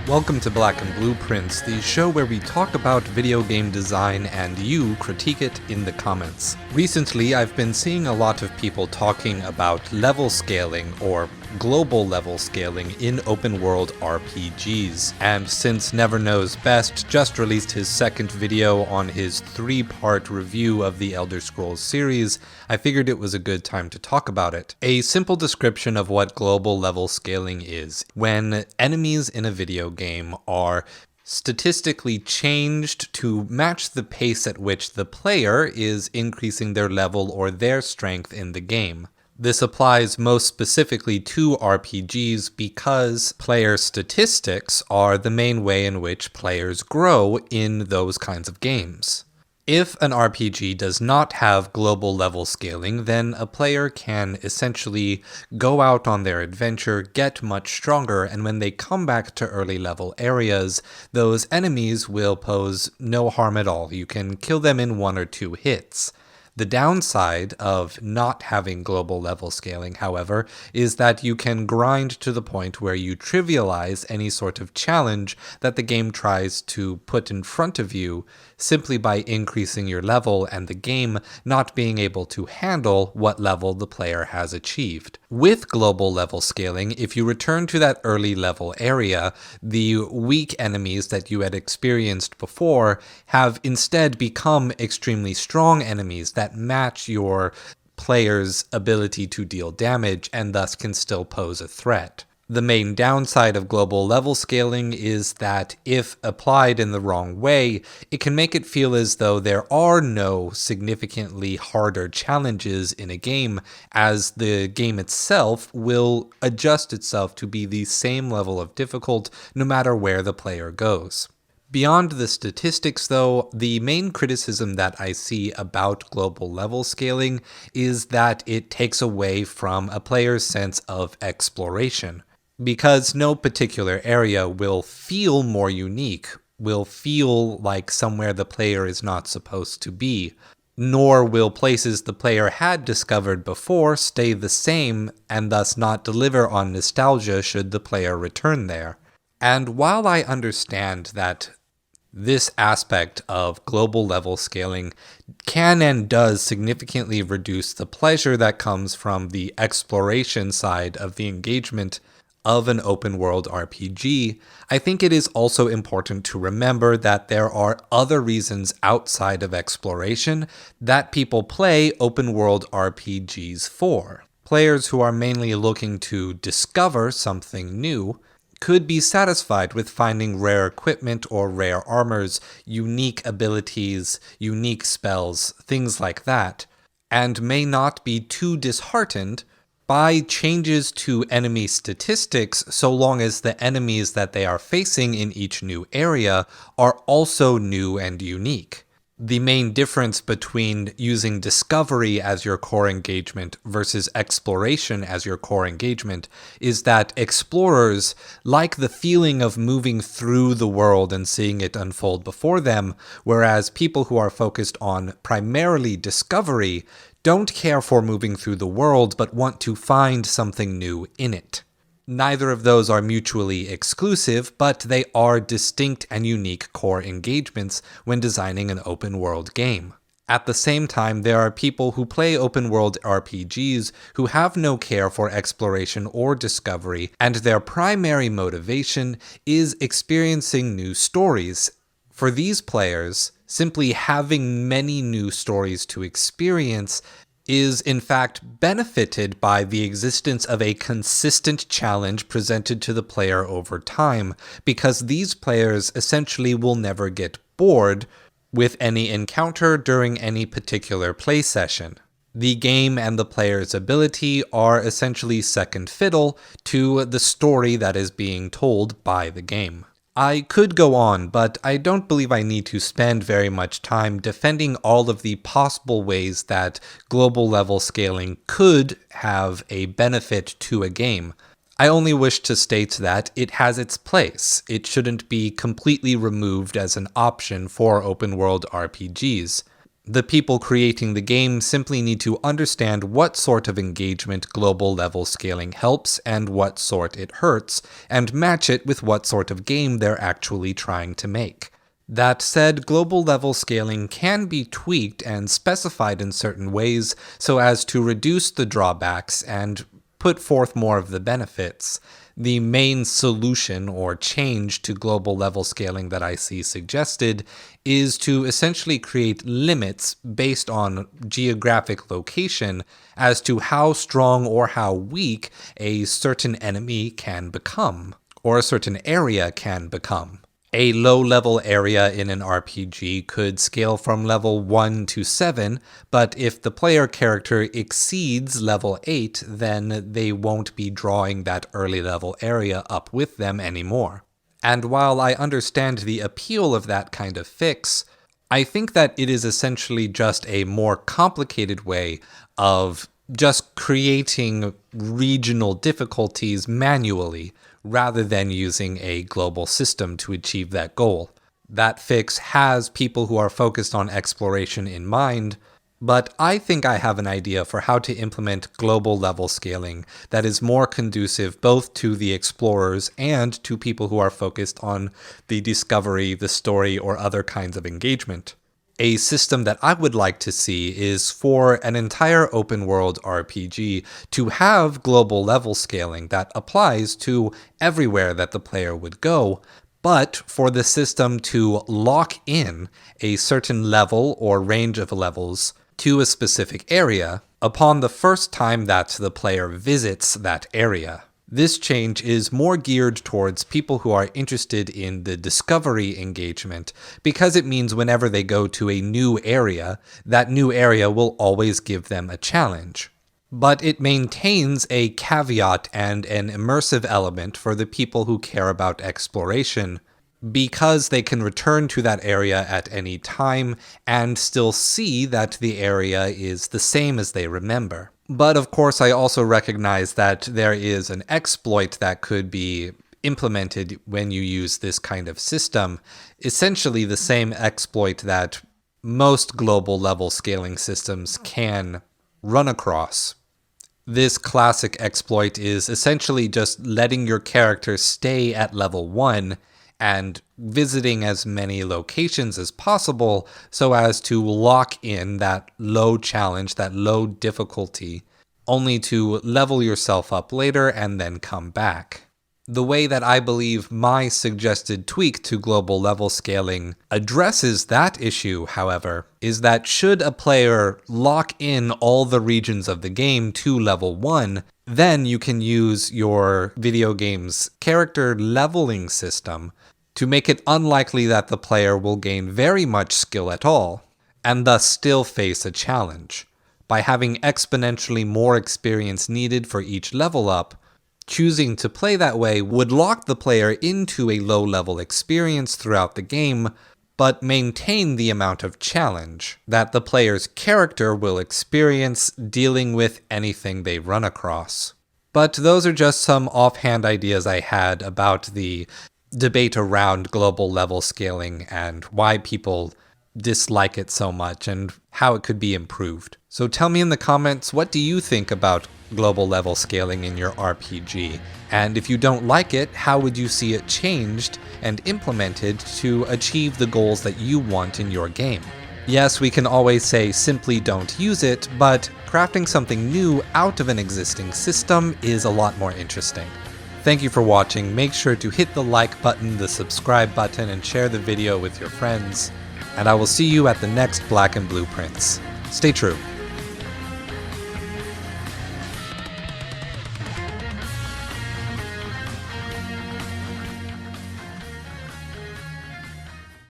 Welcome to Black and Blueprints, the show where we talk about video game design and you critique it in the comments. Recently, I've been seeing a lot of people talking about level scaling or global level scaling in open world RPGs, and since NeverKnowsBest just released his second video on his 3-part review of the Elder Scrolls series, I figured it was a good time to talk about it. A simple description of what global level scaling is: when enemies in a video game are statistically changed to match the pace at which the player is increasing their level or their strength in the game. This applies most specifically to RPGs because player statistics are the main way in which players grow in those kinds of games. If an RPG does not have global level scaling, then a player can essentially go out on their adventure, get much stronger, and when they come back to early level areas, those enemies will pose no harm at all. You can kill them in 1 or 2 hits. The downside of not having global level scaling, however, is that you can grind to the point where you trivialize any sort of challenge that the game tries to put in front of you simply by increasing your level and the game not being able to handle what level the player has achieved. With global level scaling, if you return to that early level area, the weak enemies that you had experienced before have instead become extremely strong enemies that match your player's ability to deal damage and thus can still pose a threat. The main downside of global level scaling is that if applied in the wrong way, it can make it feel as though there are no significantly harder challenges in a game, as the game itself will adjust itself to be the same level of difficult no matter where the player goes. Beyond the statistics, though, the main criticism that I see about global level scaling is that it takes away from a player's sense of exploration. Because no particular area will feel more unique, will feel like somewhere the player is not supposed to be, nor will places the player had discovered before stay the same and thus not deliver on nostalgia should the player return there. And while I understand that this aspect of global level scaling can and does significantly reduce the pleasure that comes from the exploration side of the engagement of an open world RPG, I think it is also important to remember that there are other reasons outside of exploration that people play open world RPGs for. Players who are mainly looking to discover something new could be satisfied with finding rare equipment or rare armors, unique abilities, unique spells, things like that, and may not be too disheartened by changes to enemy statistics so long as the enemies that they are facing in each new area are also new and unique. The main difference between using discovery as your core engagement versus exploration as your core engagement is that explorers like the feeling of moving through the world and seeing it unfold before them, whereas people who are focused on primarily discovery don't care for moving through the world but want to find something new in it. Neither of those are mutually exclusive, but they are distinct and unique core engagements when designing an open world game. At the same time, there are people who play open world RPGs who have no care for exploration or discovery, and their primary motivation is experiencing new stories. For these players, simply having many new stories to experience is in fact benefited by the existence of a consistent challenge presented to the player over time, because these players essentially will never get bored with any encounter during any particular play session. The game and the player's ability are essentially second fiddle to the story that is being told by the game. I could go on, but I don't believe I need to spend very much time defending all of the possible ways that global level scaling could have a benefit to a game. I only wish to state that it has its place. It shouldn't be completely removed as an option for open world RPGs. The people creating the game simply need to understand what sort of engagement global level scaling helps and what sort it hurts, and match it with what sort of game they're actually trying to make. That said, global level scaling can be tweaked and specified in certain ways so as to reduce the drawbacks and put forth more of the benefits. The main solution or change to global level scaling that I see suggested is to essentially create limits based on geographic location as to how strong or how weak a certain enemy can become, or a certain area can become. A low-level area in an RPG could scale from level 1 to 7, but if the player character exceeds level 8, then they won't be drawing that early-level area up with them anymore. And while I understand the appeal of that kind of fix, I think that it is essentially just a more complicated way of just creating regional difficulties manually, rather than using a global system to achieve that goal. That fix has people who are focused on exploration in mind, but I think I have an idea for how to implement global level scaling that is more conducive both to the explorers and to people who are focused on the discovery, the story, or other kinds of engagement. A system that I would like to see is for an entire open-world RPG to have global level scaling that applies to everywhere that the player would go, but for the system to lock in a certain level or range of levels to a specific area upon the first time that the player visits that area. This change is more geared towards people who are interested in the discovery engagement because it means whenever they go to a new area, that new area will always give them a challenge. But it maintains a caveat and an immersive element for the people who care about exploration, because they can return to that area at any time and still see that the area is the same as they remember. But of course, I also recognize that there is an exploit that could be implemented when you use this kind of system, essentially the same exploit that most global level scaling systems can run across. This classic exploit is essentially just letting your character stay at level 1 and visiting as many locations as possible so as to lock in that low challenge, that low difficulty, only to level yourself up later and then come back. The way that I believe my suggested tweak to global level scaling addresses that issue, however, is that should a player lock in all the regions of the game to level 1, then you can use your video game's character leveling system to make it unlikely that the player will gain very much skill at all, and thus still face a challenge. By having exponentially more experience needed for each level up, choosing to play that way would lock the player into a low-level experience throughout the game, but maintain the amount of challenge that the player's character will experience dealing with anything they run across. But those are just some offhand ideas I had about the debate around global level scaling and why people dislike it so much and how it could be improved. So tell me in the comments, what do you think about global level scaling in your RPG? And if you don't like it, how would you see it changed and implemented to achieve the goals that you want in your game? Yes, we can always say simply don't use it, but crafting something new out of an existing system is a lot more interesting. Thank you for watching. Make sure to hit the like button, the subscribe button, and share the video with your friends. And I will see you at the next Black and Blueprints. Stay true.